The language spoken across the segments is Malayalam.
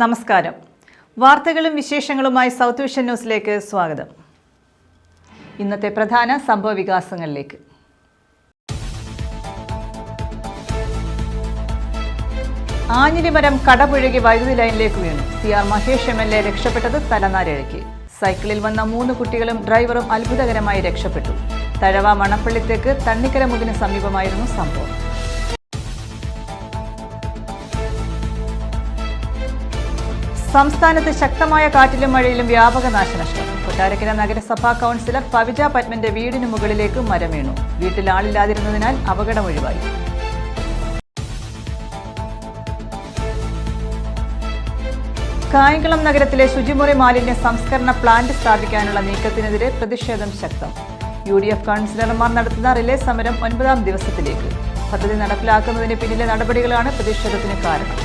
നമസ്കാരം. വാർത്തകളും വിശേഷങ്ങളുമായി സൗത്ത് വിഷൻ ന്യൂസിലേക്ക് സ്വാഗതം. ഇന്നത്തെ പ്രധാന സംഭവ വികാസങ്ങളിലേക്ക്. ആഞ്ഞിലിമരം കടപുഴകി വൈദ്യുതി ലൈനിലേക്ക് വീണു. CR മഹേഷ് MLA രക്ഷപ്പെട്ടത് തലനാരിഴയ്ക്ക്. സൈക്കിളിൽ വന്ന 3 കുട്ടികളും ഡ്രൈവറും അത്ഭുതകരമായി രക്ഷപ്പെട്ടു. തഴവ മണപ്പള്ളിത്തേക്ക് തണ്ണിക്കരമുകിന് സമീപമായിരുന്നു സംഭവം. സംസ്ഥാനത്ത് ശക്തമായ കാറ്റിലും മഴയിലും വ്യാപക നാശനഷ്ടം. കൊട്ടാരക്കര നഗരസഭാ കൗൺസിലർ പവിജ പത്മന്റെ വീടിന് മുകളിലേക്ക് മരം വീണു. വീട്ടിൽ ആളില്ലാതിരുന്നതിനാൽ അപകടം ഒഴിവായി. കായംകുളം നഗരത്തിലെ ശുചിമുറി മാലിന്യ സംസ്കരണ പ്ലാന്റ് സ്ഥാപിക്കാനുള്ള നീക്കത്തിനെതിരെ പ്രതിഷേധം ശക്തം. UDF കൗൺസിലർമാർ നടത്തുന്ന റിലേ സമരം 9ാം ദിവസത്തിലേക്ക്. പദ്ധതി നടപ്പിലാക്കുന്നതിന് പിന്നിലെ നടപടികളാണ് പ്രതിഷേധത്തിന് കാരണം.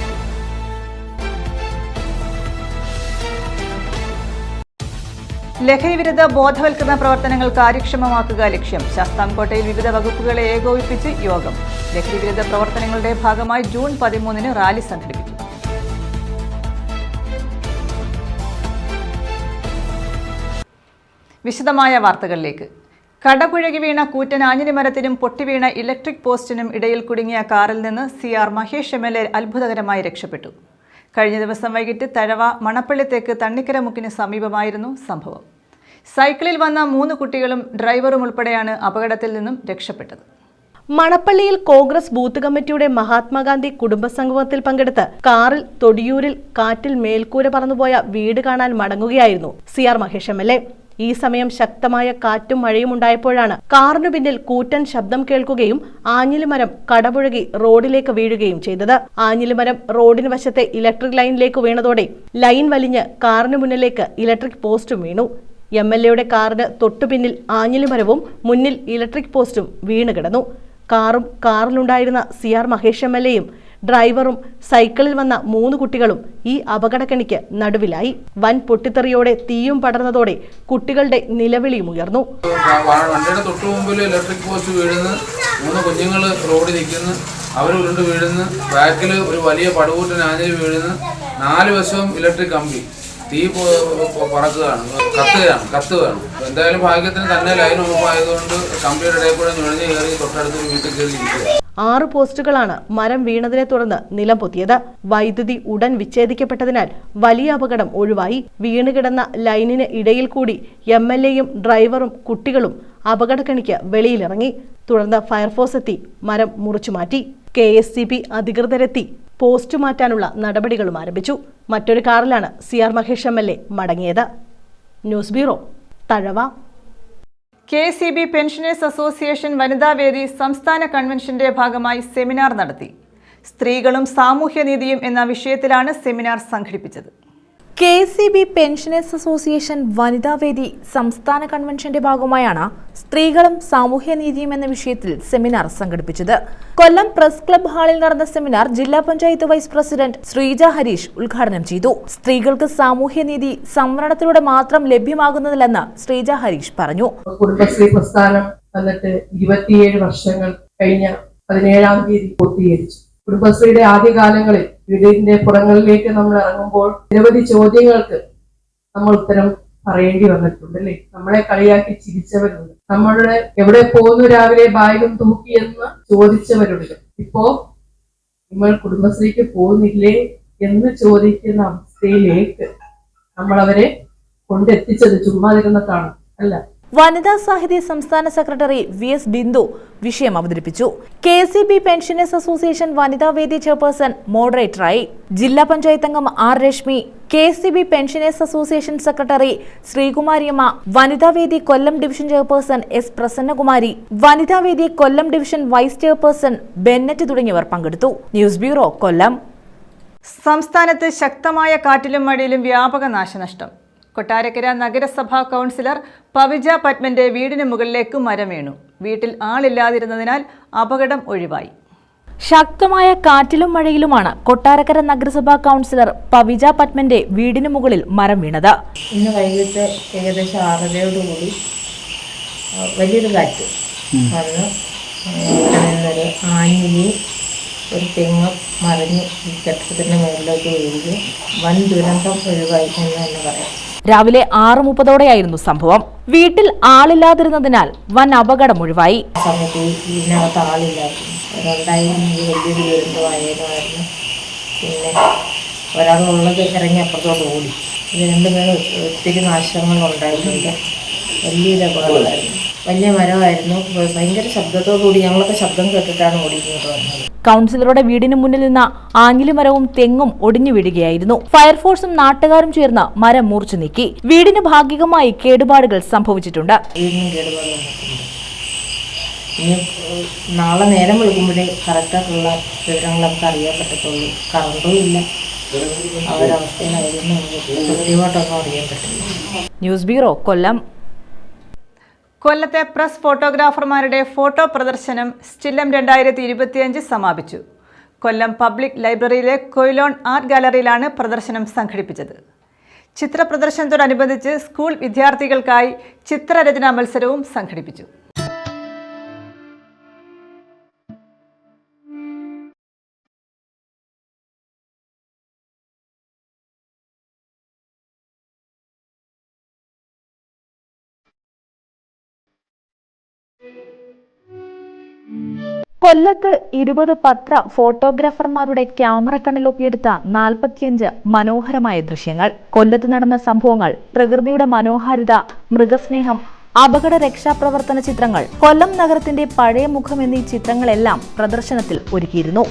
ലഹരിവിരുദ്ധ ബോധവൽക്കരണ പ്രവർത്തനങ്ങൾ കാര്യക്ഷമമാക്കുക ലക്ഷ്യം. ശാസ്താംകോട്ടയിൽ വിവിധ വകുപ്പുകളെ ഏകോപിപ്പിച്ച് യോഗം. ലഹരിവിരുദ്ധ പ്രവർത്തനങ്ങളുടെ ഭാഗമായി ജൂൺ 13 റാലി സംഘടിപ്പിക്കും. വിശദമായ വാർത്തകളിലേക്ക്. കടപുഴകി വീണ കൂറ്റൻ ആഞ്ഞിലിമരത്തിനും പൊട്ടിവീണ ഇലക്ട്രിക് പോസ്റ്റിനും ഇടയിൽ കുടുങ്ങിയ കാറിൽ നിന്ന് CR മഹേഷ് MLA അത്ഭുതകരമായി രക്ഷപ്പെട്ടു. കഴിഞ്ഞ ദിവസം വൈകിട്ട് തഴവ മണപ്പള്ളിത്തേക്ക് തണ്ണിക്കരമുക്കിന് സമീപമായിരുന്നു സംഭവം. സൈക്കിളിൽ വന്ന 3 കുട്ടികളും ഡ്രൈവറും ഉൾപ്പെടെയാണ് അപകടത്തിൽ നിന്നും രക്ഷപ്പെട്ടത്. മണപ്പള്ളിയിൽ കോൺഗ്രസ് ബൂത്ത് കമ്മിറ്റിയുടെ മഹാത്മാഗാന്ധി കുടുംബസംഗമത്തിൽ പങ്കെടുത്ത് കാറിൽ തൊടിയൂരിൽ കാറ്റിൽ മേൽക്കൂര പറന്നുപോയ വീട് കാണാൻ മടങ്ങുകയായിരുന്നു CR മഹേഷ് MLA. ഈ സമയം ശക്തമായ കാറ്റും മഴയും ഉണ്ടായപ്പോഴാണ് കാറിനു പിന്നിൽ കൂറ്റൻ ശബ്ദം കേൾക്കുകയും ആഞ്ഞിലിമരം കടപുഴകി റോഡിലേക്ക് വീഴുകയും ചെയ്തത്. ആഞ്ഞിലിമരം റോഡിന് വശത്തെ ഇലക്ട്രിക് ലൈനിലേക്ക് വീണതോടെ ലൈൻ വലിഞ്ഞ് കാറിന് മുന്നിലേക്ക് ഇലക്ട്രിക് പോസ്റ്റും വീണു. MLAയുടെ കാറിന് തൊട്ടുപിന്നിൽ ആഞ്ഞിലിമരവും മുന്നിൽ ഇലക്ട്രിക് പോസ്റ്റും വീണ് കിടന്നു. കാറിലുണ്ടായിരുന്ന CR മഹേഷ് MLAയും ഡ്രൈവറും സൈക്കിളിൽ വന്ന 3 കുട്ടികളും ഈ അപകടക്കെണിക്ക് നടുവിലായി. വൻ പൊട്ടിത്തെറിയോടെ തീയും പടർന്നതോടെ കുട്ടികളുടെ നിലവിളിയും ഉയർന്നു. വണ്ടിയുടെ തൊട്ടു മുമ്പിൽ ഇലക്ട്രിക് പോസ്റ്റ് വീഴുന്നു, 3 കുഞ്ഞുങ്ങൾ റോഡിൽ നിൽക്കുന്നു, അവർ ഉരുണ്ട് വീഴുന്നു. ബാക്കിൽ ഒരു വലിയ പടുകൂട്ടൻ ആഞ്ഞിലി വീഴുന്നു. 4 വശവും ഇലക്ട്രിക് കമ്പി, തീ പറക്കുകയാണ്, കത്തുകയാണ്. എന്തായാലും ഭാഗ്യത്തിന് തന്നെ ലൈൻ ഓഫായതുകൊണ്ട് കമ്പിയുടെ ഇടയിൽ കൂടെ നുഴഞ്ഞു കയറി തൊട്ടടുത്തൊരു വീട്ടിൽ കയറി ഇരിക്കുക. 6 പോസ്റ്റുകളാണ് മരം വീണതിനെ തുടർന്ന് നിലം പൊത്തിയത്. വൈദ്യുതി ഉടൻ വിച്ഛേദിക്കപ്പെട്ടതിനാൽ വലിയ അപകടം ഒഴിവായി. വീണുകിടന്ന ലൈനിന് ഇടയിൽ കൂടി MLAയും ഡ്രൈവറും കുട്ടികളും അപകടക്കെണിക്ക് വെളിയിലിറങ്ങി. തുടർന്ന് ഫയർഫോഴ്സ് എത്തി മരം മുറിച്ചു മാറ്റി. KSCB അധികൃതരെത്തി പോസ്റ്റ് മാറ്റാനുള്ള നടപടികളും ആരംഭിച്ചു. മറ്റൊരു കാറിലാണ് CR മഹേഷ് MLA മടങ്ങിയത്. News bureau, Thazhava. KCB pensioners association വനിതാവേദി സംസ്ഥാന കൺവെൻഷന്റെ ഭാഗമായി സെമിനാർ നടത്തി. സ്ത്രീകളും സാമൂഹ്യനീതിയും എന്ന വിഷയത്തിലാണ് സെമിനാർ സംഘടിപ്പിച്ചത്. KCB പെൻഷനേഴ്സ് അസോസിയേഷൻ വനിതാവേദി സംസ്ഥാന കൺവെൻഷന്റെ ഭാഗമായാണ് സ്ത്രീകളും സാമൂഹ്യനീതിയും എന്ന വിഷയത്തിൽ സെമിനാർ സംഘടിപ്പിച്ചത്. കൊല്ലം പ്രസ് ക്ലബ് ഹാളിൽ നടന്ന സെമിനാർ ജില്ലാ പഞ്ചായത്ത് വൈസ് പ്രസിഡന്റ് ശ്രീജ ഹരീഷ് ഉദ്ഘാടനം ചെയ്തു. സ്ത്രീകൾക്ക് സാമൂഹ്യനീതി സംവരണത്തിലൂടെ മാത്രം ലഭ്യമാകുന്നതില്ലെന്ന് ശ്രീജ ഹരീഷ് പറഞ്ഞു. കുടുംബശ്രീ പ്രസ്ഥാനം വന്നിട്ട് 27 വർഷങ്ങൾ കഴിഞ്ഞ 17-ാം തീയതി പൂർത്തീകരിച്ചു. കുടുംബശ്രീയുടെ ആദ്യകാലങ്ങളിൽ വീടിന്റെ പുറങ്ങളിലേക്ക് നമ്മൾ ഇറങ്ങുമ്പോൾ നിരവധി ചോദ്യങ്ങൾക്ക് നമ്മൾ ഉത്തരം പറയേണ്ടി വന്നിട്ടുണ്ട്, അല്ലേ? നമ്മളെ കളിയാക്കി ചിരിച്ചവരുണ്ട്, നമ്മളുടെ എവിടെ പോകുന്നു രാവിലെ ബാഗും തൂക്കി എന്ന് ചോദിച്ചവരുണ്ട്. ഇപ്പോ നമ്മൾ കുടുംബശ്രീക്ക് പോകുന്നില്ലേ എന്ന് ചോദിക്കുന്ന അവസ്ഥയിലേക്ക് നമ്മൾ അവരെ കൊണ്ടെത്തിച്ചത് ചുമ്മാതിരുന്നതാണ് അല്ല. വനിതാ സാഹിത്യ സംസ്ഥാന സെക്രട്ടറി VS ബിന്ദു വിഷയം അവതരിപ്പിച്ചു. KCB പെൻഷനേഴ്സ് അസോസിയേഷൻ വനിതാവേദി ചെയർപേഴ്സൺ മോഡറേറ്ററായി. ജില്ലാ പഞ്ചായത്ത് അംഗം R Reshmi, KCB pensioners association secretary Sreekumariamma, വനിതാവേദി Kollam division chairperson S Prasannakumari, വനിതാവേദി Kollam division vice chairperson Bennett തുടങ്ങിയവർ പങ്കെടുത്തു. News bureau, Kollam. സംസ്ഥാനത്ത് ശക്തമായ കാറ്റിലും മഴയിലും വ്യാപക നാശനഷ്ടം. കൊട്ടാരക്കര നഗരസഭാ കൗൺസിലർ പവിജ പത്മന്റെ വീടിന് മുകളിലേക്ക് മരം വീണു. വീട്ടിൽ ആളില്ലാതിരുന്നതിനാൽ അപകടം ഒഴിവായി. ശക്തമായ കാറ്റിലും മഴയിലുമാണ് കൊട്ടാരക്കര നഗരസഭാ കൗൺസിലർ പവിജ പത്മന്റെ വീടിന് മുകളിൽ മരം വീണത്. ഇന്ന് വൈകിട്ട് ഏകദേശം 6:30 വലിയൊരു കാറ്റ് വന്ന് ആഞ്ഞിലി ഒരു തെങ്ങ് മറിഞ്ഞ് ഈ കെട്ടിടത്തിൻ്റെ മുകളിലേക്ക് വീഴുകയും വൻ ദുരന്തം ഒഴിവായി എന്ന് തന്നെ പറയാം. രാവിലെ 6:30 സംഭവം. വീട്ടിൽ ആളില്ലാതിരുന്നതിനാൽ വൻ അപകടം ഒഴിവായി. ആ സമയത്ത് ഇതിനകത്ത് ആളില്ലായിരുന്നു. അതുണ്ടായിരുന്നെങ്കിൽ വലിയൊരു ദുരന്തമായിരുന്നു. പിന്നെ ഒരാളുള്ളത് ഇറങ്ങി അപ്പുറത്തോട്ട് ഓടി. ഇത് രണ്ടുപേരും ഒത്തിരി നാശങ്ങൾ ഉണ്ടായിട്ടുണ്ട്. വലിയൊരു അപകടമായിരുന്നു. വലിയ മരമായിരുന്നു. ഭയങ്കര ശബ്ദത്തോടുകൂടി ഞങ്ങളൊക്കെ ശബ്ദം കേട്ടിട്ടാണ് ഓടിക്കുന്നത് വന്നത്. കൗൺസിലറുടെ വീടിന് മുന്നിൽ നിന്ന ആഞ്ഞിലിമരവും തെങ്ങും ഒടിഞ്ഞു വീഴുകയായിരുന്നു. ഫയർഫോഴ്സും നാട്ടുകാരും ചേർന്ന് മരം മുറിച്ചു നീക്കി. വീടിന് ഭാഗികമായി കേടുപാടുകൾ സംഭവിച്ചിട്ടുണ്ട്. വീടിനും കേടുപാട് വന്നിട്ടുണ്ട്. ഇനി നാളെ നേരം വിളിക്കുമ്പോഴേ കറക്റ്റായിട്ടുള്ള വിവരങ്ങൾ നമുക്ക് അറിയാൻ പറ്റത്തുള്ളൂ. കറണ്ടും ഇല്ല. അവരവസ്ഥയിലായിരുന്നു. കൃത്യമായിട്ടൊന്നും അറിയാൻ പറ്റില്ല. ന്യൂസ് ബ്യൂറോ, കൊല്ലം. കൊല്ലത്തെ പ്രസ് ഫോട്ടോഗ്രാഫർമാരുടെ ഫോട്ടോ പ്രദർശനം സ്റ്റില്ലം 2025 സമാപിച്ചു. കൊല്ലം പബ്ലിക് ലൈബ്രറിയിലെ കൊയിലോൺ ആർട്ട് ഗാലറിയിലാണ് പ്രദർശനം സംഘടിപ്പിച്ചത്. ചിത്ര പ്രദർശനത്തോടനുബന്ധിച്ച് സ്കൂൾ വിദ്യാർത്ഥികൾക്കായി ചിത്രരചനാ മത്സരവും സംഘടിപ്പിച്ചു. കൊല്ലത്ത് 20 പത്ര ഫോട്ടോഗ്രാഫർമാരുടെ ക്യാമറ കണ്ണിലൊപ്പിയെടുത്ത 45 മനോഹരമായ ദൃശ്യങ്ങൾ. കൊല്ലത്ത് നടന്ന സംഭവങ്ങൾ, പ്രകൃതിയുടെ മനോഹാരിത, മൃഗസ്നേഹം, അപകട രക്ഷാപ്രവർത്തന ചിത്രങ്ങൾ, കൊല്ലം നഗരത്തിന്റെ പഴയ മുഖം എന്നീ ചിത്രങ്ങളെല്ലാം പ്രദർശനത്തിൽ ഒരുക്കിയിരുന്നു.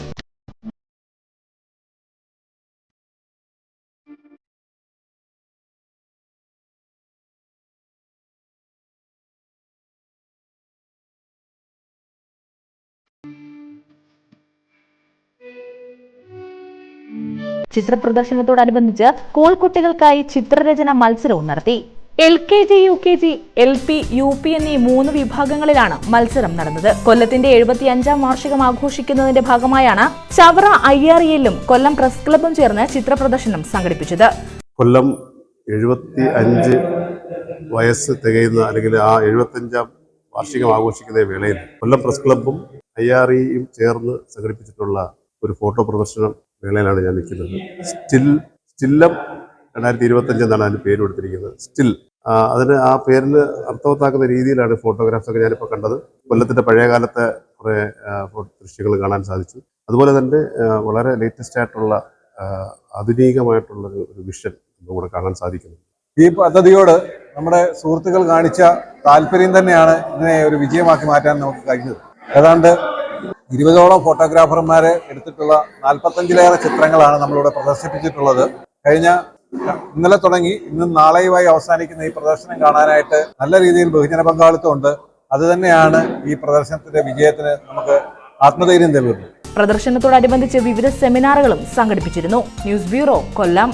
ചിത്രപ്രദർശനത്തോടനുബന്ധിച്ച് സ്കൂൾ കുട്ടികൾക്കായി ചിത്രരചന മത്സരവും നടത്തി. LKG, UKG, LP, UP എന്നീ 3 വിഭാഗങ്ങളിലാണ് മത്സരം നടന്നത്. കൊല്ലത്തിന്റെ 75ാം വാർഷികം ആഘോഷിക്കുന്നതിന്റെ ഭാഗമായാണ് ചവറ IREലും കൊല്ലം പ്രസ് ക്ലബും ചേർന്ന് ചിത്രപ്രദർശനം സംഘടിപ്പിച്ചത്. കൊല്ലം 75 വയസ്സ് തികയുന്ന അല്ലെങ്കിൽ ആ 75ാം വാർഷികം ആഘോഷിക്കുന്ന വേളയിൽ കൊല്ലം പ്രസ് ക്ലബും IREയും ചേർന്ന് സംഘടിപ്പിച്ചിട്ടുള്ള ഒരു ഫോട്ടോ പ്രദർശനം വേളയിലാണ് ഞാൻ നിൽക്കുന്നത്. സ്റ്റില്ലം 2025 എന്നാണ് അതിന് പേര് കൊടുത്തിരിക്കുന്നത്. സ്റ്റിൽ അതിന് ആ പേരിന് അർത്ഥവത്താക്കുന്ന രീതിയിലാണ് ഫോട്ടോഗ്രാഫ്സൊക്കെ ഞാനിപ്പോൾ കണ്ടത്. കൊല്ലത്തിൻ്റെ പഴയകാലത്തെ കുറേ ദൃശ്യങ്ങൾ കാണാൻ സാധിച്ചു. അതുപോലെ തന്നെ വളരെ ലേറ്റസ്റ്റ് ആയിട്ടുള്ള ആധുനികമായിട്ടുള്ള ഒരു വിഷൻ നമുക്ക് കാണാൻ സാധിക്കുന്നു. ഈ പദ്ധതിയോട് നമ്മുടെ സുഹൃത്തുക്കൾ കാണിച്ച താല്പര്യം തന്നെയാണ് ഇതിനെ ഒരു വിജയമാക്കി മാറ്റാൻ നമുക്ക് കഴിഞ്ഞത്. ഏതാണ്ട് 20ഓളം ഫോട്ടോഗ്രാഫർമാരെ എടുത്തിട്ടുള്ള 45ലേറെ ചിത്രങ്ങളാണ് നമ്മളിവിടെ പ്രദർശിപ്പിച്ചിട്ടുള്ളത്. ഇന്നലെ തുടങ്ങി ഇന്നും നാളെയുമായി അവസാനിക്കുന്ന ഈ പ്രദർശനം കാണാനായിട്ട് നല്ല രീതിയിൽ ബഹുജന പങ്കാളിത്തമുണ്ട്. അതുതന്നെയാണ് ഈ പ്രദർശനത്തിന്റെ വിജയത്തിന് നമുക്ക് ആത്മധൈര്യം തരുന്നത്. പ്രദർശനത്തോടനുബന്ധിച്ച് വിവിധ സെമിനാറുകളും സംഘടിപ്പിച്ചിരുന്നു. ന്യൂസ് ബ്യൂറോ, കൊല്ലം.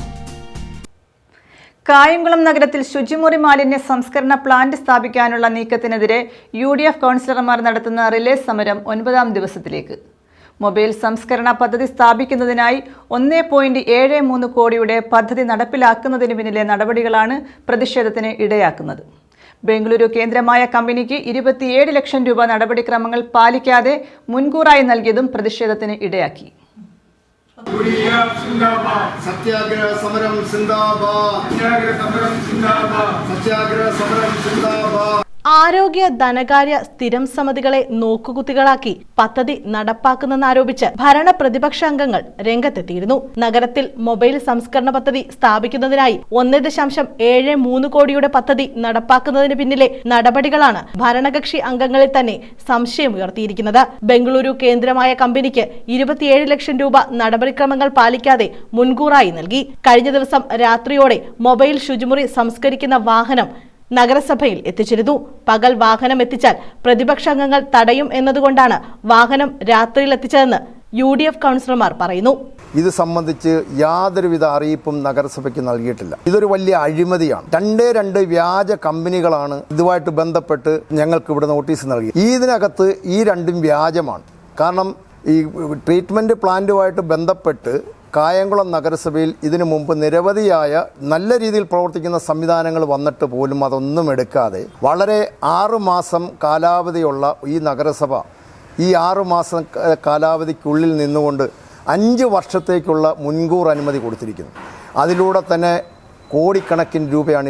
കായംകുളം നഗരത്തിൽ ശുചിമുറി മാലിന്യ സംസ്കരണ പ്ലാന്റ് സ്ഥാപിക്കാനുള്ള നീക്കത്തിനെതിരെ UDF കൗൺസിലർമാർ നടത്തുന്ന റിലേ സമരം 9ാം ദിവസത്തിലേക്ക്. മൊബൈൽ സംസ്കരണ പദ്ധതി സ്ഥാപിക്കുന്നതിനായി 1.73 കോടിയുടെ പദ്ധതി നടപ്പിലാക്കുന്നതിന് പിന്നിലെ നടപടികളാണ് പ്രതിഷേധത്തിന് ഇടയാക്കുന്നത്. ബംഗളൂരു കേന്ദ്രമായ കമ്പനിക്ക് 27 ലക്ഷം രൂപ നടപടിക്രമങ്ങൾ പാലിക്കാതെ മുൻകൂറായി നൽകിയതും പ്രതിഷേധത്തിന് ഇടയാക്കി. സത്യാഗ്രഹ സമരം സിന്ദാബാദ്. സത്യാഗ്രഹ സമരം സിന്ദാബാദ്. ആരോഗ്യ ധനകാര്യ സ്ഥിരം സമിതികളെ നോക്കുകുത്തികളാക്കി പദ്ധതി നടപ്പാക്കുന്നെന്നാരോപിച്ച് ഭരണ പ്രതിപക്ഷ അംഗങ്ങൾ രംഗത്തെത്തിയിരുന്നു. നഗരത്തിൽ മൊബൈൽ സംസ്കരണ പദ്ധതി സ്ഥാപിക്കുന്നതിനായി 1.73 കോടിയുടെ പദ്ധതി നടപ്പാക്കുന്നതിന് പിന്നിലെ നടപടികളാണ് ഭരണകക്ഷി അംഗങ്ങളിൽ തന്നെ സംശയമുയർത്തിയിരിക്കുന്നത്. ബംഗളൂരു കേന്ദ്രമായ കമ്പനിക്ക് 27 ലക്ഷം രൂപ നടപടിക്രമങ്ങൾ പാലിക്കാതെ മുൻകൂറായി നൽകി. കഴിഞ്ഞ ദിവസം രാത്രിയോടെ മൊബൈൽ ശുചിമുറി സംസ്കരിക്കുന്ന വാഹനം നഗരസഭയിൽ എത്തിച്ചിരുന്നു. പകൽ വാഹനം എത്തിച്ചാൽ പ്രതിപക്ഷാംഗങ്ങൾ തടയും എന്നതുകൊണ്ടാണ് വാഹനം രാത്രിയിൽ എത്തിച്ചതെന്ന് UDF കൗൺസിലർമാർ പറയുന്നു. ഇത് സംബന്ധിച്ച് യാതൊരുവിധ അറിയിപ്പും നഗരസഭയ്ക്ക് നൽകിയിട്ടില്ല. ഇതൊരു വലിയ അഴിമതിയാണ്. 2 വ്യാജ കമ്പനികളാണ് ഇതുമായിട്ട് ബന്ധപ്പെട്ട് ഞങ്ങൾക്ക് ഇവിടെ നോട്ടീസ് നൽകി. ഇതിനകത്ത് ഈ 2 വ്യാജമാണ്. കാരണം ഈ ട്രീറ്റ്മെൻറ്റ് പ്ലാന്റുമായിട്ട് ബന്ധപ്പെട്ട് കായംകുളം നഗരസഭയിൽ ഇതിനു മുമ്പ് നിരവധിയായ നല്ല രീതിയിൽ പ്രവർത്തിക്കുന്ന സംവിധാനങ്ങൾ വന്നിട്ട് പോലും അതൊന്നും എടുക്കാതെ വളരെ 6 മാസം കാലാവധിയുള്ള ഈ നഗരസഭ ഈ 6 മാസം കാലാവധിക്കുള്ളിൽ നിന്നുകൊണ്ട് 5 വർഷത്തേക്കുള്ള മുൻകൂർ അനുമതി കൊടുത്തിരിക്കുന്നു. അതിലൂടെ തന്നെ കോടിക്കണക്കിന് രൂപയാണ്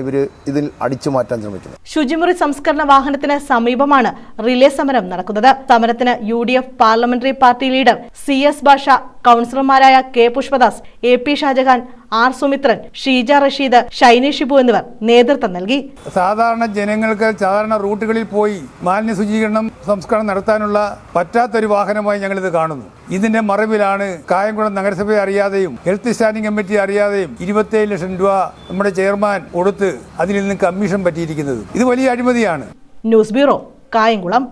ഇതിൽ അടിച്ചു മാറ്റാൻ ശ്രമിക്കുന്നത്. ശുചിമുറി സംസ്കരണ വാഹനത്തിന് സമീപമാണ് റിലേ സമരം നടക്കുന്നത്. സമരത്തിന് UDF parliamentary party leader CS ഭാഷ, കൗൺസിലർമാരായ K Pushpadas, AP Shah Jahan, R Sumithran, Sheeja Rasheed, Shiny Shibu എന്നിവർ നേതൃത്വം നൽകി. സാധാരണ ജനങ്ങൾക്ക് സാധാരണ റൂട്ടുകളിൽ പോയി മാലിന്യ ശുചീകരണം സംസ്കരണം നടത്താനുള്ള പറ്റാത്തൊരു വാഹനമായി ഞങ്ങളിത് കാണുന്നു. ഇതിന്റെ മറവിലാണ് കായംകുളം നഗരസഭയെ അറിയാതെയും ഹെൽത്ത് സ്റ്റാൻഡിംഗ് കമ്മിറ്റി അറിയാതെയും 27 ലക്ഷം രൂപ നമ്മുടെ ചെയർമാൻ കൊടുത്ത് അതിൽ നിന്ന് കമ്മീഷൻ പറ്റിയിരിക്കുന്നത്. ഇത് വലിയ അഴിമതിയാണ്. News bureau, Kayamkulam.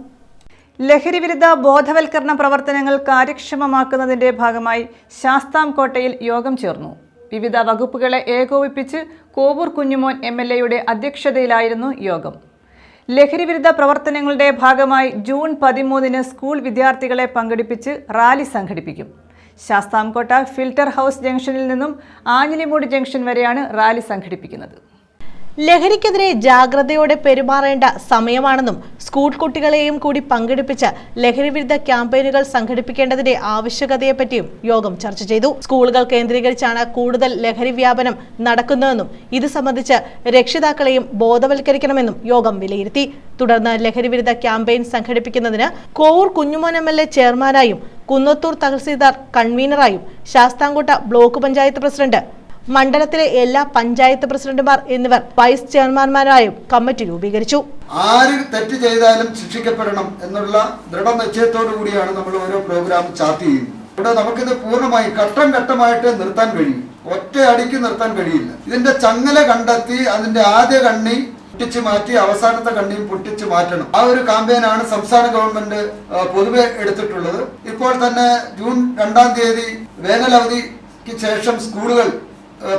ലഹരിവിരുദ്ധ ബോധവൽക്കരണ പ്രവർത്തനങ്ങൾ കാര്യക്ഷമമാക്കുന്നതിന്റെ ഭാഗമായി ശാസ്താംകോട്ടയിൽ യോഗം ചേർന്നു. വിവിധ വകുപ്പുകളെ ഏകോപിപ്പിച്ച് കോവൂർ കുഞ്ഞുമോൻ MLA-യുടെ അധ്യക്ഷതയിലായിരുന്നു യോഗം. ലഹരിവിരുദ്ധ പ്രവർത്തനങ്ങളുടെ ഭാഗമായി ജൂൺ 13-ന് സ്കൂൾ വിദ്യാർത്ഥികളെ പങ്കെടുപ്പിച്ച് റാലി സംഘടിപ്പിക്കും. ശാസ്താംകോട്ട ഫിൽറ്റർ ഹൗസ് ജംഗ്ഷനിൽ നിന്നും ആഞ്ഞിലിമൂട് ജംഗ്ഷൻ വരെയാണ് റാലി സംഘടിപ്പിക്കുന്നത്. ലഹരിക്കെതിരെ ജാഗ്രതയോടെ പെരുമാറേണ്ട സമയമാണെന്നും സ്കൂൾ കുട്ടികളെയും കൂടി പങ്കെടുപ്പിച്ച് ലഹരിവിരുദ്ധ ക്യാമ്പയിനുകൾ സംഘടിപ്പിക്കേണ്ടതിന്റെ ആവശ്യകതയെപ്പറ്റിയും യോഗം ചർച്ച ചെയ്തു. സ്കൂളുകൾ കേന്ദ്രീകരിച്ചാണ് കൂടുതൽ ലഹരി വ്യാപനം നടക്കുന്നതെന്നും ഇത് സംബന്ധിച്ച് രക്ഷിതാക്കളെയും ബോധവൽക്കരിക്കണമെന്നും യോഗം വിലയിരുത്തി. തുടർന്ന് ലഹരിവിരുദ്ധ ക്യാമ്പയിൻ സംഘടിപ്പിക്കുന്നതിന് കോവൂർ കുഞ്ഞുമോൻ MLA ചെയർമാനായും കുന്നത്തൂർ തഹസിൽദാർ കൺവീനറായും ശാസ്താംകോട്ട ബ്ലോക്ക് പഞ്ചായത്ത് പ്രസിഡന്റ്, മണ്ഡലത്തിലെ എല്ലാ പഞ്ചായത്ത് പ്രസിഡന്റുമാർ എന്നിവർ വൈസ് ചെയർമാൻമാരായും കമ്മിറ്റി രൂപീകരിച്ചു. ആര് തെറ്റ് ചെയ്താലും ശിക്ഷിക്കപ്പെടണം എന്നുള്ള ദൃഢനിശ്ചയത്തോടു കൂടിയാണ് നമ്മൾ ഓരോ പ്രോഗ്രാം ചാർട്ട് ചെയ്യുന്നത്. ഇവിടെ നമുക്കിത് പൂർണ്ണമായി ഘട്ടം ഘട്ടമായിട്ട് നിർത്താൻ കഴിയും, ഒറ്റ അടിക്ക് നിർത്താൻ കഴിയില്ല. ഇതിന്റെ ചങ്ങല കണ്ടെത്തി അതിന്റെ ആദ്യ കണ്ണി പൊട്ടിച്ചു മാറ്റി അവസാനത്തെ കണ്ണിയും പൊട്ടിച്ചു മാറ്റണം. ആ ഒരു ക്യാമ്പയിനാണ് സംസ്ഥാന ഗവൺമെന്റ് പൊതുവെ എടുത്തിട്ടുള്ളത്. ഇപ്പോൾ തന്നെ ജൂൺ 2-ാം തീയതി വേനലവധിക്ക് ശേഷം സ്കൂളുകൾ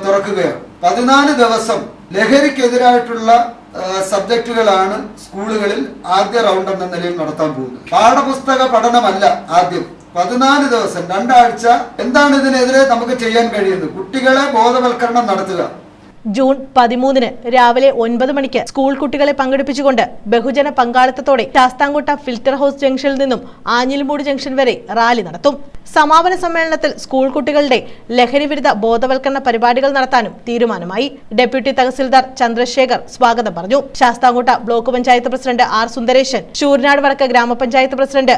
തുറക്കുകയാണ്. 14 ദിവസം ലഹരിക്കെതിരായിട്ടുള്ള സബ്ജക്റ്റുകളാണ് സ്കൂളുകളിൽ ആദ്യ റൗണ്ട് എന്ന നിലയിൽ നടത്താൻ പോകുന്നത്. പാഠപുസ്തക പഠനമല്ല ആദ്യം. 14 ദിവസം 2 ആഴ്ച എന്താണ് ഇതിനെതിരെ നമുക്ക് ചെയ്യാൻ കഴിയുന്നത്? കുട്ടികളെ ബോധവൽക്കരണം നടത്തുക. ജൂൺ 13-ന് രാവിലെ 9 മണിക്ക് സ്കൂൾ കുട്ടികളെ പങ്കെടുപ്പിച്ചുകൊണ്ട് ബഹുജന പങ്കാളിത്തത്തോടെ ശാസ്താംകോട്ട ഫിൽറ്റർ ഹൗസ് ജംഗ്ഷനിൽ നിന്നും ആഞ്ഞിലിമൂട് ജംഗ്ഷൻ വരെ റാലി നടത്തും. സമാപന സമ്മേളനത്തിൽ സ്കൂൾ കുട്ടികളുടെ ലഹരിവിരുദ്ധ ബോധവൽക്കരണ പരിപാടികൾ നടത്താനും തീരുമാനമായി. ഡെപ്യൂട്ടി തഹസിൽദാർ ചന്ദ്രശേഖർ സ്വാഗതം പറഞ്ഞു. Sasthamkotta block panchayat president R Sundaresan, Sooranad വടക്ക് ഗ്രാമപഞ്ചായത്ത് പ്രസിഡന്റ്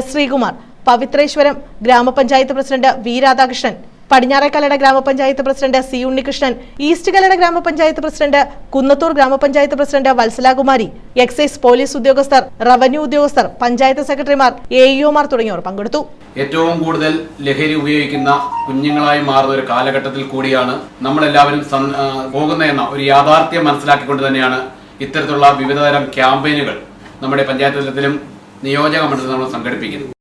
S ശ്രീകുമാർ, പവിത്രേശ്വരം ഗ്രാമപഞ്ചായത്ത് പ്രസിഡന്റ് V രാധാകൃഷ്ണൻ, പടിഞ്ഞാറേക്കല്ലട ഗ്രാമപഞ്ചായത്ത് president C Unnikrishnan, east Kallada ഗ്രാമപഞ്ചായത്ത് പ്രസിഡന്റ്, കുന്നത്തൂർ ഗ്രാമപഞ്ചായത്ത് പ്രസിഡന്റ് വത്സലാകുമാരി, എക്സൈസ് പോലീസ് ഉദ്യോഗസ്ഥർ, റവന്യൂ ഉദ്യോഗസ്ഥർ, പഞ്ചായത്ത് സെക്രട്ടറിമാർ, AEOമാർ തുടങ്ങിയവർ പങ്കെടുത്തു. ഏറ്റവും കൂടുതൽ ലഹരി ഉപയോഗിക്കുന്ന കുഞ്ഞുങ്ങളായി മാറുന്ന ഒരു കാലഘട്ടത്തിൽ കൂടിയാണ് നമ്മളെല്ലാവരും പോകുന്നതെന്ന ഒരു യാഥാർത്ഥ്യം മനസ്സിലാക്കിക്കൊണ്ട് തന്നെയാണ് ഇത്തരത്തിലുള്ള വിവിധതരം ക്യാമ്പയിനുകൾ നമ്മുടെ പഞ്ചായത്ത് തലത്തിലും നിയോജക മണ്ഡലത്തിൽ നമ്മൾ സംഘടിപ്പിക്കുന്നത്.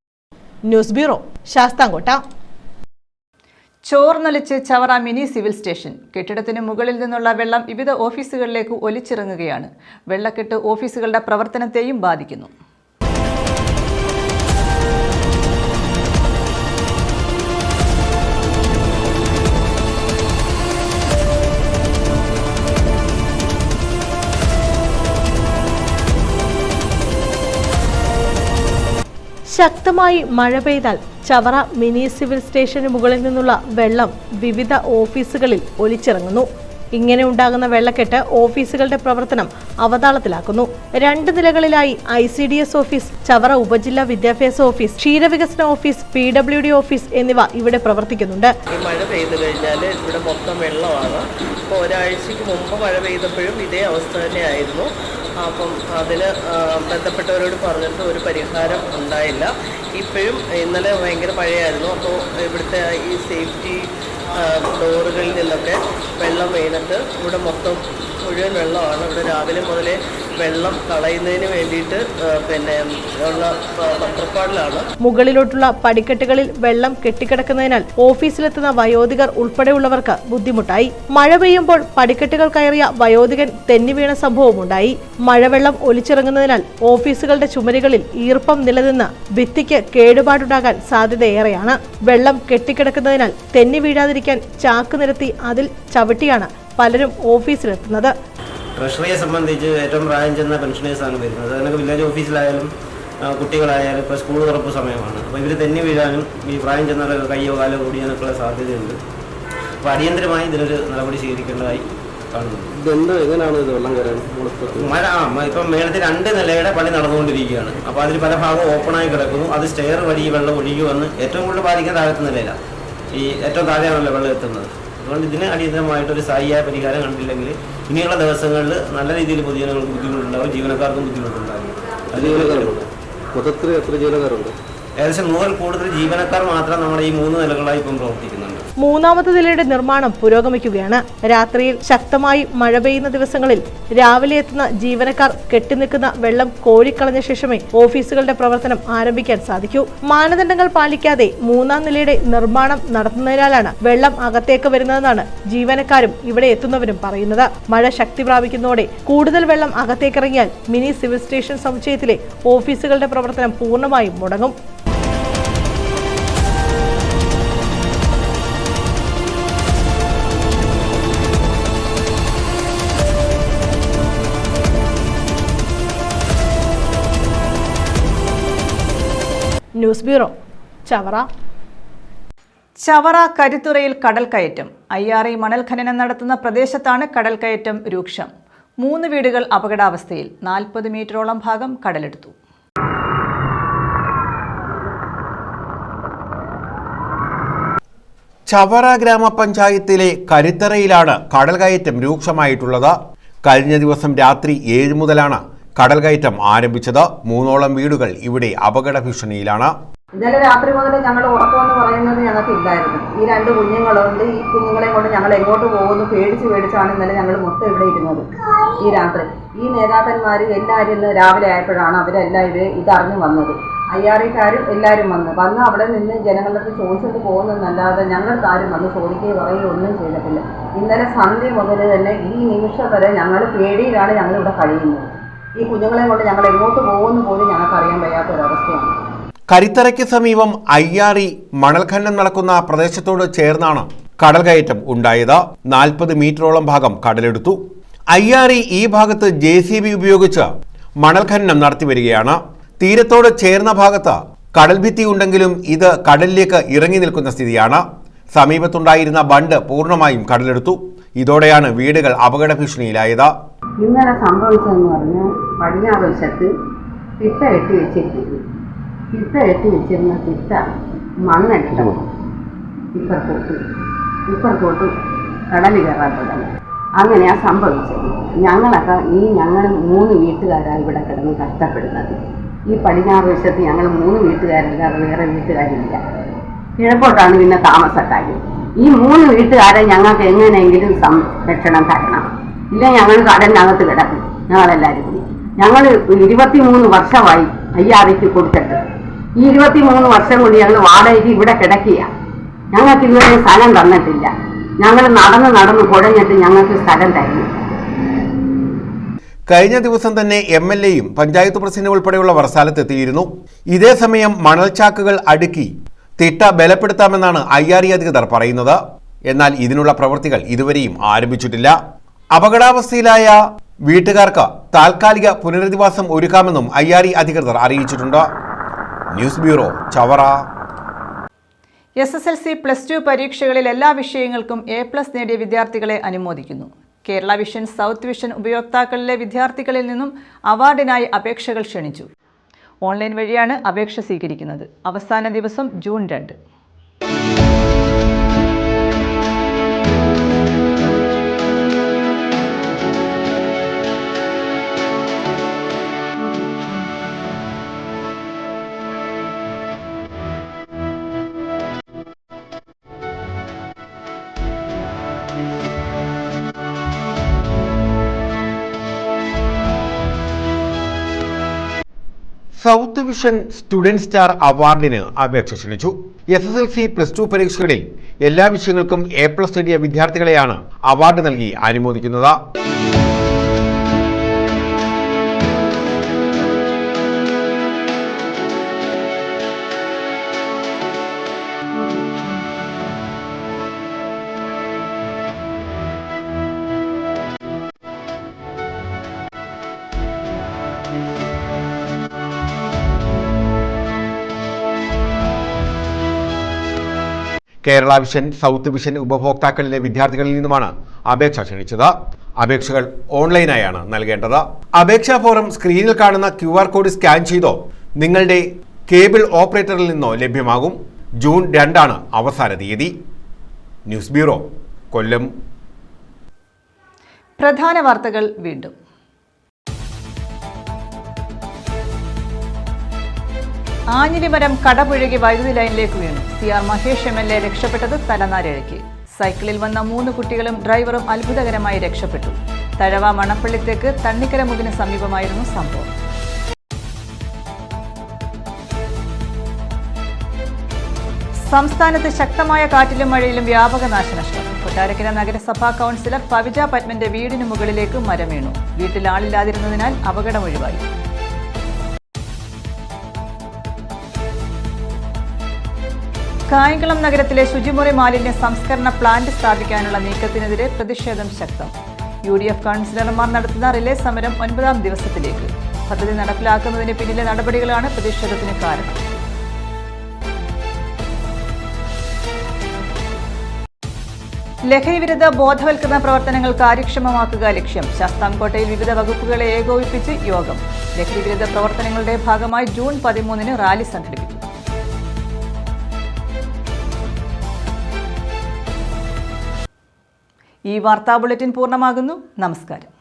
News bureau, Sasthamcotta. ചോർന്നൊലിച്ച് ചവറ മിനി സിവിൽ സ്റ്റേഷൻ. കെട്ടിടത്തിന് മുകളിൽ നിന്നുള്ള വെള്ളം വിവിധ ഓഫീസുകളിലേക്ക് ഒലിച്ചിറങ്ങുകയാണ്. വെള്ളക്കെട്ട് ഓഫീസുകളുടെ പ്രവർത്തനത്തെയും ബാധിക്കുന്നു. ശക്തമായി മഴ പെയ്താൽ ചവറ മിനി സിവിൽ സ്റ്റേഷന് മുകളിൽ നിന്നുള്ള വെള്ളം വിവിധ ഓഫീസുകളിൽ ഒലിച്ചിറങ്ങുന്നു. ഇങ്ങനെ ഉണ്ടാകുന്ന വെള്ളക്കെട്ട് ഓഫീസുകളുടെ പ്രവർത്തനം അവതാളത്തിലാക്കുന്നു. 2 നിലകളിലായി ICDS ഓഫീസ്, ചവറ ഉപജില്ലാ വിദ്യാഭ്യാസ ഓഫീസ്, ക്ഷീരവികസന ഓഫീസ്, PWD ഓഫീസ് എന്നിവ ഇവിടെ പ്രവർത്തിക്കുന്നുണ്ട്. ഈ മഴ പെയ്തു കഴിഞ്ഞാൽ ഇവിടെ മൊത്തം വെള്ളമാണ്. ഇപ്പോൾ ഒരാഴ്ചക്ക് മുമ്പ് മഴ പെയ്തപ്പോഴും ഇതേ അവസ്ഥ തന്നെയായിരുന്നു. അപ്പം അതിന് ബന്ധപ്പെട്ടവരോട് പറഞ്ഞിട്ട് ഒരു പരിഹാരം ഉണ്ടായില്ല. ഇപ്പോഴും ഇന്നലെ ഭയങ്കര മഴയായിരുന്നു. അപ്പോൾ ഇവിടുത്തെ ഈ സേഫ്റ്റി ഡോറുകളിൽ നിന്നൊക്കെ വെള്ളം വീണിട്ട് ഇവിടെ മൊത്തം മുഴുവൻ വെള്ളമാണ്. ഇവിടെ രാവിലെ മുതലേ വെള്ളം കളയുന്നതിന് വേണ്ടിയിട്ട് ഉള്ള തത്രപ്പാടിലാണ്. മുകളിലോട്ടുള്ള പടിക്കെട്ടുകളിൽ വെള്ളം കെട്ടിക്കിടക്കുന്നതിനാൽ ഓഫീസിലെത്തുന്ന വയോധികർ ഉൾപ്പെടെയുള്ളവർക്ക് ബുദ്ധിമുട്ടായി. മഴ പെയ്യുമ്പോൾ പടിക്കെട്ടുകൾ കയറിയ വയോധികൻ തെന്നിവീണ സംഭവമുണ്ടായി. മഴവെള്ളം ഒലിച്ചിറങ്ങുന്നതിനാൽ ഓഫീസുകളുടെ ചുമരുകളിൽ ഈർപ്പം നിലനിന്ന് ഭിത്തിക്ക് കേടുപാടുണ്ടാകാൻ സാധ്യതയേറെയാണ്. വെള്ളം കെട്ടിക്കിടക്കുന്നതിനാൽ തെന്നി വീഴാതിരിക്കാൻ ചാക്ക് നിരത്തി അതിൽ ചവിട്ടിയാണ് പലരും ഓഫീസിലെത്തുന്നത്. ട്രഷറിയെ സംബന്ധിച്ച് ഏറ്റവും പ്രായം ചെന്ന പെൻഷനേഴ്സാണ് വരുന്നത്. അതിനൊക്കെ വില്ലേജ് ഓഫീസിലായാലും കുട്ടികളായാലും ഇപ്പോൾ സ്കൂൾ തുറപ്പ് സമയമാണ്. അപ്പോൾ ഇവർ തെന്നി വീഴാനും ഈ പ്രായം ചെന്നവരുടെ കയ്യോ കാലോ ഓടിയാനൊക്കെയുള്ള സാധ്യതയുണ്ട്. അപ്പോൾ അടിയന്തരമായി ഇതിനൊരു നടപടി സ്വീകരിക്കേണ്ടതായി കാണുന്നു. എങ്ങനെയാണ് ഇത് വെള്ളം കയറാൻ? മഴ ഇപ്പം മേളത്തിൽ 2 നിലയുടെ പണി നടന്നുകൊണ്ടിരിക്കുകയാണ്. അപ്പോൾ അതിൽ പല ഭാഗവും ഓപ്പണായി കിടക്കുന്നു. അത് സ്റ്റെയർ വഴി ഈ വെള്ളം ഒഴുകി വന്ന് ഏറ്റവും കൂടുതൽ ബാധിക്കാൻ താഴത്തെ നിലയിലാണ്. ഈ ഏറ്റവും താഴെയാണല്ലോ വെള്ളം എത്തുന്നത്. അതുകൊണ്ട് ഇതിന് അടിയന്തരമായിട്ടൊരു സ്ഥായിയായ പരിഹാരം കണ്ടില്ലെങ്കിൽ ഇനിയുള്ള ദിവസങ്ങളിൽ നല്ല രീതിയിൽ പൊതുജനങ്ങൾക്ക് ബുദ്ധിമുട്ടുണ്ടാകും, ജീവനക്കാർക്കും ബുദ്ധിമുട്ടുണ്ടാകും. മൊത്തത്തിൽ എത്ര ജീവനക്കാരുണ്ട്? ഏകദേശം 100 കൂടുതൽ ജീവനക്കാർ മാത്രം നമ്മുടെ ഈ 3 നിലകളായി ഇപ്പം പ്രവർത്തിക്കുന്നുണ്ട്. 3ാമത്തെ നിലയുടെ നിർമ്മാണം പുരോഗമിക്കുകയാണ്. രാത്രിയിൽ ശക്തമായി മഴ പെയ്യുന്ന ദിവസങ്ങളിൽ രാവിലെ എത്തുന്ന ജീവനക്കാർ കെട്ടിനിൽക്കുന്ന വെള്ളം കോരിക്കളഞ്ഞ ശേഷമേ ഓഫീസുകളുടെ പ്രവർത്തനം ആരംഭിക്കാൻ സാധിക്കൂ. മാനദണ്ഡങ്ങൾ പാലിക്കാതെ 3ാം നിലയുടെ നിർമ്മാണം നടത്തുന്നതിനാലാണ് വെള്ളം അകത്തേക്ക് വരുന്നതെന്നാണ് ജീവനക്കാരും ഇവിടെ എത്തുന്നവരും പറയുന്നത്. മഴ ശക്തി പ്രാപിക്കുന്നതോടെ കൂടുതൽ വെള്ളം അകത്തേക്കിറങ്ങിയാൽ മിനി സിവിൽ സ്റ്റേഷൻ സമുച്ചയത്തിലെ ഓഫീസുകളുടെ പ്രവർത്തനം പൂർണ്ണമായും മുടങ്ങും. News bureau, Chavara. ചവറ കരിത്തുറയിൽ കടൽ കയറ്റം. IRI മണൽ ഖനനം നടത്തുന്ന പ്രദേശത്താണ് കടൽ കയറ്റം രൂക്ഷം. 3 വീടുകൾ അപകടാവസ്ഥയിൽ. 40 മീറ്ററോളം ഭാഗം കടലെടുത്തു. ചവറ ഗ്രാമപഞ്ചായത്തിലെ കരിത്തറയിലാണ് കടൽ കയറ്റം രൂക്ഷമായിട്ടുള്ളത്. കഴിഞ്ഞ ദിവസം രാത്രി 7 മുതലാണ് കടൽ കയറ്റം ആരംഭിച്ചത്. 3ഓളം വീടുകൾ ഇവിടെ അപകട ഭീഷണിയിലാണ്. ഇന്നലെ രാത്രി മുതൽ ഞങ്ങൾ ഉറക്കമെന്ന് പറയുന്നത് ഞങ്ങൾക്ക് ഇല്ലായിരുന്നു. ഈ 2 കുഞ്ഞുങ്ങളുണ്ട്. ഈ കുഞ്ഞുങ്ങളെ കൊണ്ട് ഞങ്ങൾ എങ്ങോട്ട് പോകുന്നു പേടിച്ചാണ് ഇന്നലെ ഞങ്ങൾ മൊത്തം ഇവിടെ ഇരുന്നത്. ഈ രാത്രി ഈ നേതാക്കന്മാർ എല്ലാവരും ഇന്ന് രാവിലെ ആയപ്പോഴാണ് അവരെല്ലാവരും ഇതറിഞ്ഞു വന്നത്. IRIക്കാരും എല്ലാവരും വന്ന് അവിടെ നിന്ന് ജനങ്ങളുടെ ചോദിച്ചിട്ട് പോകുന്നതെന്നല്ലാതെ ഞങ്ങൾക്ക് ആരും വന്ന് ചോദിക്കുകയോ പറയുകയോ ഒന്നും ചെയ്തിട്ടില്ല. ഇന്നലെ സന്ധ്യ മുതൽ തന്നെ ഈ നിമിഷം വരെ ഞങ്ങൾ പേടിയിലാണ് ഞങ്ങളിവിടെ കഴിയുന്നത്. ഈ കുഞ്ഞുങ്ങളെ കൊണ്ട് ഞങ്ങൾ എങ്ങോട്ട് പോകുന്നു പോലും ഞങ്ങൾക്ക് അറിയാൻ വയ്യാത്തൊരവസ്ഥയാണ്. കരിത്തറയ്ക്ക് സമീപം IRI മണൽ ഖനനം നടക്കുന്ന പ്രദേശത്തോട് ചേർന്നാണ് കടൽ കയറ്റം ഉണ്ടായത്. 40 മീറ്ററോളം ഭാഗം കടലെടുത്തു. IRI ഈ ഭാഗത്ത് JCB ഉപയോഗിച്ച് മണൽ ഖനനം നടത്തി വരികയാണ്. തീരത്തോട് ചേർന്ന ഭാഗത്ത് കടൽ ഭിത്തി ഉണ്ടെങ്കിലും ഇത് കടലിലേക്ക് ഇറങ്ങി നിൽക്കുന്ന സ്ഥിതിയാണ്. സമീപത്തുണ്ടായിരുന്ന ബണ്ട് പൂർണ്ണമായും കടലെടുത്തു. ഇതോടെയാണ് വീടുകൾ അപകട ഭീഷണിയിലായത്. ഇന്നലെ സംഭവിച്ചതെന്ന് പറഞ്ഞാൽ പടിഞ്ഞാറ് വശത്ത് തിട്ട കെട്ടി വെച്ചിരുന്ന തിട്ട മണ്ണെടുത്ത ഇപ്പുറത്തോട്ട് കടൽ കയറാൻ തുടങ്ങി. അങ്ങനെയാണ് സംഭവിച്ചത്. ഞങ്ങൾ 3 വീട്ടുകാരാണ് ഇവിടെ കിടന്ന് കഷ്ടപ്പെടുന്നത്. ഈ പടിഞ്ഞാറ് വശത്ത് ഞങ്ങൾ 3 വീട്ടുകാരല്ലാതെ വേറെ വീട്ടുകാരില്ല. കിഴക്കോട്ടാണ് പിന്നെ താമസക്കാർ. ഈ 3 വീട്ടുകാരെ ഞങ്ങൾക്ക് എങ്ങനെയെങ്കിലും സംരക്ഷണം തരണം. ഇല്ല ഞങ്ങൾ കടലിനകത്ത് കിടക്കും. ഞങ്ങളെല്ലാവരും കൂടി ഞങ്ങൾ 23 വർഷമായി IRIക്ക് കൊടുത്തിട്ട്. ഈ 23 വർഷം കൂടി ഞങ്ങൾ വാടകയ്ക്ക് ഇവിടെ കിടക്കുക. ഞങ്ങൾക്ക് ഇതുവരെ സ്ഥലം തന്നിട്ടില്ല. ഞങ്ങൾ നടന്ന് കുഴഞ്ഞിട്ട് ഞങ്ങൾക്ക് സ്ഥലം തരുന്നു. കഴിഞ്ഞ ദിവസം തന്നെ MLAയും പഞ്ചായത്ത് പ്രസിഡന്റ് ഉൾപ്പെടെയുള്ളവർ സ്ഥലത്തെത്തിയിരുന്നു. ഇതേസമയം മണൽച്ചാക്കുകൾ അടുക്കി തിട്ട ബലപ്പെടുത്താമെന്നാണ് IRI അധികൃതർ പറയുന്നത്. എന്നാൽ ഇതിനുള്ള പ്രവൃത്തികൾ ഇതുവരെയും ആരംഭിച്ചിട്ടില്ല. അപകടാവസ്ഥയിലായ വീട്ടുകാർക്ക് താൽക്കാലിക പുനരധിവാസം ഒരുക്കാമെന്നും IRI അധികൃതർ അറിയിച്ചിട്ടുണ്ട്. News bureau, Chavara. SSLC +2 പരീക്ഷകളിൽ എല്ലാ വിഷയങ്ങൾക്കും A+ നേടിയ വിദ്യാർത്ഥികളെ അനുമോദിക്കുന്നു. കേരള വിഷൻ സൗത്ത് വിഷൻ ഉപയോക്താക്കളിലെ വിദ്യാർത്ഥികളിൽ നിന്നും അവാർഡിനായി അപേക്ഷകൾ ക്ഷണിച്ചു. ഓൺലൈൻ വഴിയാണ് അപേക്ഷ സ്വീകരിക്കുന്നത്. അവസാന ദിവസം June 2. South vision student star അവാർഡിന് അപേക്ഷ ക്ഷണിച്ചു. SSLC +2 പരീക്ഷകളിൽ എല്ലാ വിഷയങ്ങൾക്കും A+ നേടിയ വിദ്യാർത്ഥികളെയാണ് അവാർഡ് നൽകി അനുമോദിക്കുന്നത്. കേരള വിഷൻ, സൗത്ത് വിഷൻ ഉപഭോക്താക്കളിലെ വിദ്യാർത്ഥികളിൽ നിന്നുമാണ് അപേക്ഷ ക്ഷണിച്ചത്. അപേക്ഷകൾ ഓൺലൈനായാണ് നൽകേണ്ടത്. അപേക്ഷാ ഫോറം സ്ക്രീനിൽ കാണുന്ന QR കോഡ് സ്കാൻ ചെയ്തോ നിങ്ങളുടെ കേബിൾ ഓപ്പറേറ്ററിൽ നിന്നോ ലഭ്യമാകും. ജൂൺ 2 അവസാന തീയതി. ന്യൂസ് ബ്യൂറോ, കൊല്ലം. പ്രധാന വാർത്തകൾ വീണ്ടും. ആഞ്ഞിലിമരം കടപുഴകി വൈദ്യുതി ലൈനിലേക്ക് വീണു. CR മഹേഷ് MLA രക്ഷപ്പെട്ടത് തലനാരിഴയ്ക്ക്. സൈക്കിളിൽ വന്ന 3 കുട്ടികളും ഡ്രൈവറും അത്ഭുതകരമായി രക്ഷപ്പെട്ടു. തഴവ മണപ്പള്ളിത്തേക്ക് തണ്ണിക്കരമുകിന് സമീപമായിരുന്നു സംഭവം. സംസ്ഥാനത്ത് ശക്തമായ കാറ്റിലും മഴയിലും വ്യാപക നാശനഷ്ടം. കൊട്ടാരക്കര നഗരസഭാ കൗൺസിലർ പവിജ പത്മന്റെ വീടിനു മുകളിലേക്ക് മരം വീണു. വീട്ടിൽ ആളില്ലാതിരുന്നതിനാൽ അപകടമൊഴിവായി. കായംകുളം നഗരത്തിലെ ശുചിമുറി മാലിന്യ സംസ്കരണ പ്ലാന്റ് സ്ഥാപിക്കാനുള്ള നീക്കത്തിനെതിരെ പ്രതിഷേധം ശക്തം. UDF കൗൺസിലർമാർ നടത്തുന്ന റിലേ സമരം 9ാം ദിവസത്തിലേക്ക്. പദ്ധതി നടപ്പിലാക്കുന്നതിന് പിന്നിലെ നടപടികളാണ് പ്രതിഷേധത്തിന് കാരണം. ലഹരിവിരുദ്ധ ബോധവൽക്കരണ പ്രവർത്തനങ്ങൾ കാര്യക്ഷമമാക്കുക ലക്ഷ്യം. ശാസ്താംകോട്ടയിൽ വിവിധ വകുപ്പുകളെ ഏകോപിപ്പിച്ച് യോഗം. ലഹരിവിരുദ്ധ പ്രവർത്തനങ്ങളുടെ ഭാഗമായി ജൂൺ 13 റാലി സംഘടിപ്പിക്കും. ഈ വാർത്താ ബുള്ളറ്റിൻ പൂർണ്ണമാകുന്നു. നമസ്കാരം.